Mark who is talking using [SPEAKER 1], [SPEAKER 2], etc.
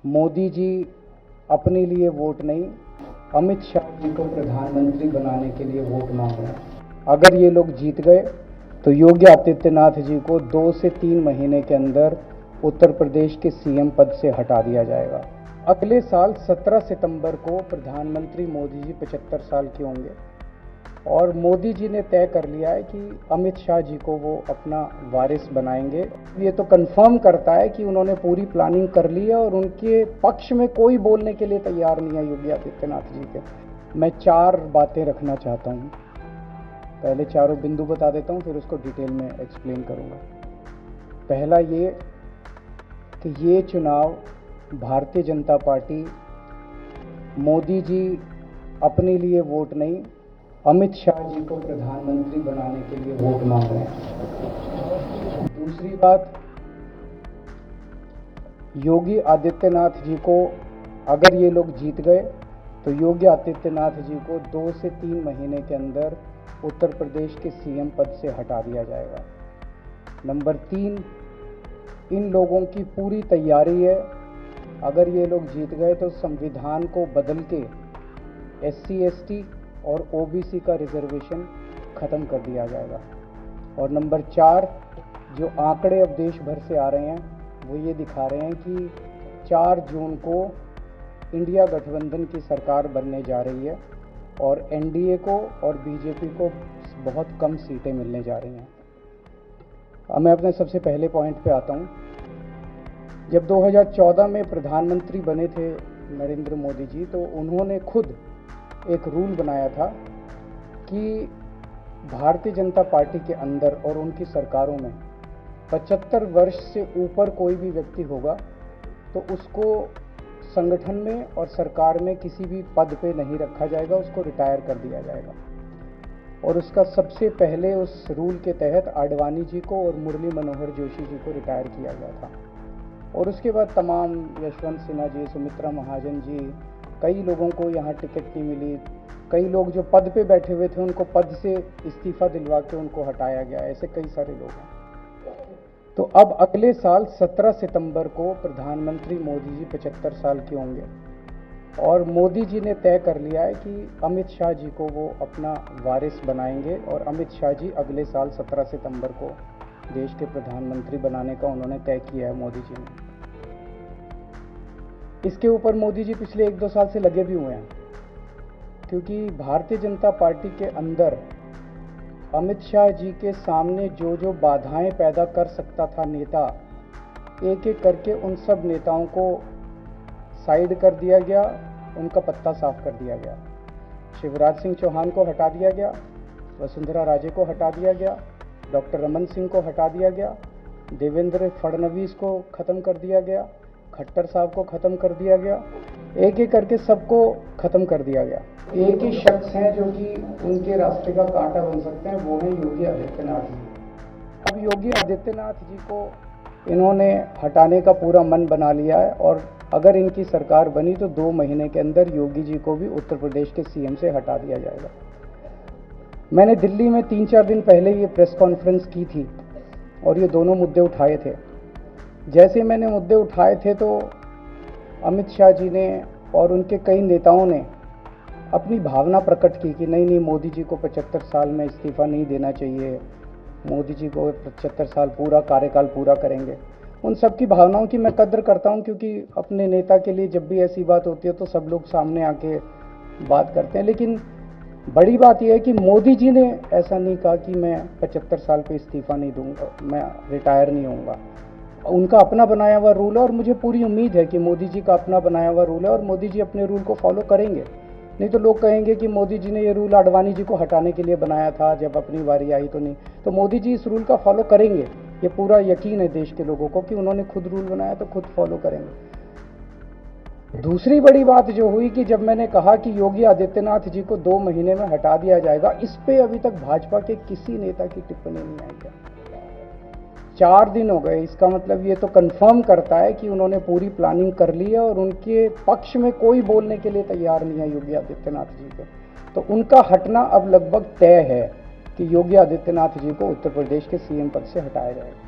[SPEAKER 1] मोदी जी अपने लिए वोट नहीं, अमित शाह जी को प्रधानमंत्री बनाने के लिए वोट मांग रहे हैं। अगर ये लोग जीत गए तो योगी आदित्यनाथ जी को 2 से 3 महीने के अंदर उत्तर प्रदेश के सीएम पद से हटा दिया जाएगा। अगले साल 17 सितंबर को प्रधानमंत्री मोदी जी 75 साल के होंगे और मोदी जी ने तय कर लिया है कि अमित शाह जी को वो अपना वारिस बनाएंगे। ये तो कंफर्म करता है कि उन्होंने पूरी प्लानिंग कर ली है और उनके पक्ष में कोई बोलने के लिए तैयार नहीं है योगी आदित्यनाथ जी के। मैं 4 बातें रखना चाहता हूँ। पहले चारों बिंदु बता देता हूँ, फिर उसको डिटेल में एक्सप्लेन करूँगा। पहला ये कि ये चुनाव भारतीय जनता पार्टी मोदी जी अपने लिए वोट नहीं, अमित शाह जी को प्रधानमंत्री बनाने के लिए वोट मांग रहे हैं। दूसरी बात, योगी आदित्यनाथ जी को अगर ये लोग जीत गए तो योगी आदित्यनाथ जी को 2 से 3 महीने के अंदर उत्तर प्रदेश के सीएम पद से हटा दिया जाएगा। नंबर 3, इन लोगों की पूरी तैयारी है, अगर ये लोग जीत गए तो संविधान को बदल के SC ST और OBC का रिजर्वेशन ख़त्म कर दिया जाएगा। और नंबर 4, जो आंकड़े अब देश भर से आ रहे हैं वो ये दिखा रहे हैं कि 4 जून को इंडिया गठबंधन की सरकार बनने जा रही है और NDA को और BJP को बहुत कम सीटें मिलने जा रही हैं। अब मैं अपने सबसे पहले पॉइंट पे आता हूँ। जब 2014 में प्रधानमंत्री बने थे नरेंद्र मोदी जी, तो उन्होंने खुद एक रूल बनाया था कि भारतीय जनता पार्टी के अंदर और उनकी सरकारों में 75 वर्ष से ऊपर कोई भी व्यक्ति होगा तो उसको संगठन में और सरकार में किसी भी पद पे नहीं रखा जाएगा, उसको रिटायर कर दिया जाएगा। और उसका सबसे पहले उस रूल के तहत आडवाणी जी को और मुरली मनोहर जोशी जी को रिटायर किया गया था। और उसके बाद तमाम यशवंत सिन्हा जी, सुमित्रा महाजन जी, कई लोगों को यहाँ टिकट नहीं मिली। कई लोग जो पद पे बैठे हुए थे उनको पद से इस्तीफा दिलवा के उनको हटाया गया। ऐसे कई सारे लोग हैं। तो अब अगले साल 17 सितंबर को प्रधानमंत्री मोदी जी 75 साल के होंगे और मोदी जी ने तय कर लिया है कि अमित शाह जी को वो अपना वारिस बनाएंगे और अमित शाह जी अगले साल 17 सितंबर को देश के प्रधानमंत्री बनाने का उन्होंने तय किया है मोदी जी ने। इसके ऊपर मोदी जी पिछले 1-2 साल से लगे भी हुए हैं, क्योंकि भारतीय जनता पार्टी के अंदर अमित शाह जी के सामने जो जो बाधाएं पैदा कर सकता था नेता, एक एक करके उन सब नेताओं को साइड कर दिया गया, उनका पत्ता साफ कर दिया गया। शिवराज सिंह चौहान को हटा दिया गया, वसुंधरा राजे को हटा दिया गया, डॉक्टर रमन सिंह को हटा दिया गया, देवेंद्र फडणवीस को ख़त्म कर दिया गया, खट्टर साहब को ख़त्म कर दिया गया। एक एक करके सबको ख़त्म कर दिया गया। एक ही शख्स हैं जो कि उनके रास्ते का कांटा बन सकते हैं, वो हैं योगी आदित्यनाथ जी। अब योगी आदित्यनाथ जी को इन्होंने हटाने का पूरा मन बना लिया है और अगर इनकी सरकार बनी तो 2 महीने के अंदर योगी जी को भी उत्तर प्रदेश के सीएम से हटा दिया जाएगा। मैंने दिल्ली में 3-4 दिन पहले ये प्रेस कॉन्फ्रेंस की थी और ये दोनों मुद्दे उठाए थे। जैसे मैंने मुद्दे उठाए थे तो अमित शाह जी ने और उनके कई नेताओं ने अपनी भावना प्रकट की कि नहीं नहीं, मोदी जी को 75 साल में इस्तीफा नहीं देना चाहिए, मोदी जी को 75 साल पूरा कार्यकाल पूरा करेंगे। उन सब की भावनाओं की मैं कद्र करता हूं, क्योंकि अपने नेता के लिए जब भी ऐसी बात होती है तो सब लोग सामने आके बात करते हैं। लेकिन बड़ी बात यह है कि मोदी जी ने ऐसा नहीं कहा कि मैं 75 साल पे इस्तीफा नहीं दूंगा, मैं रिटायर नहीं होऊंगा। उनका अपना बनाया हुआ रूल है और मुझे पूरी उम्मीद है कि मोदी जी का अपना बनाया हुआ रूल है और मोदी जी अपने रूल को फॉलो करेंगे। नहीं तो लोग कहेंगे कि मोदी जी ने ये रूल आडवाणी जी को हटाने के लिए बनाया था, जब अपनी बारी आई तो नहीं। तो मोदी जी इस रूल का फॉलो करेंगे, ये पूरा यकीन है देश के लोगों को कि उन्होंने खुद रूल बनाया तो खुद फॉलो करेंगे। दूसरी बड़ी बात जो हुई कि जब मैंने कहा कि योगी आदित्यनाथ जी को 2 महीने में हटा दिया जाएगा, इस पे अभी तक भाजपा के किसी नेता की टिप्पणी नहीं आई है। 4 दिन हो गए। इसका मतलब ये तो कंफर्म करता है कि उन्होंने पूरी प्लानिंग कर ली है और उनके पक्ष में कोई बोलने के लिए तैयार नहीं है योगी आदित्यनाथ जी के। तो उनका हटना अब लगभग तय है कि योगी आदित्यनाथ जी को उत्तर प्रदेश के सीएम पद से हटाया जाएगा।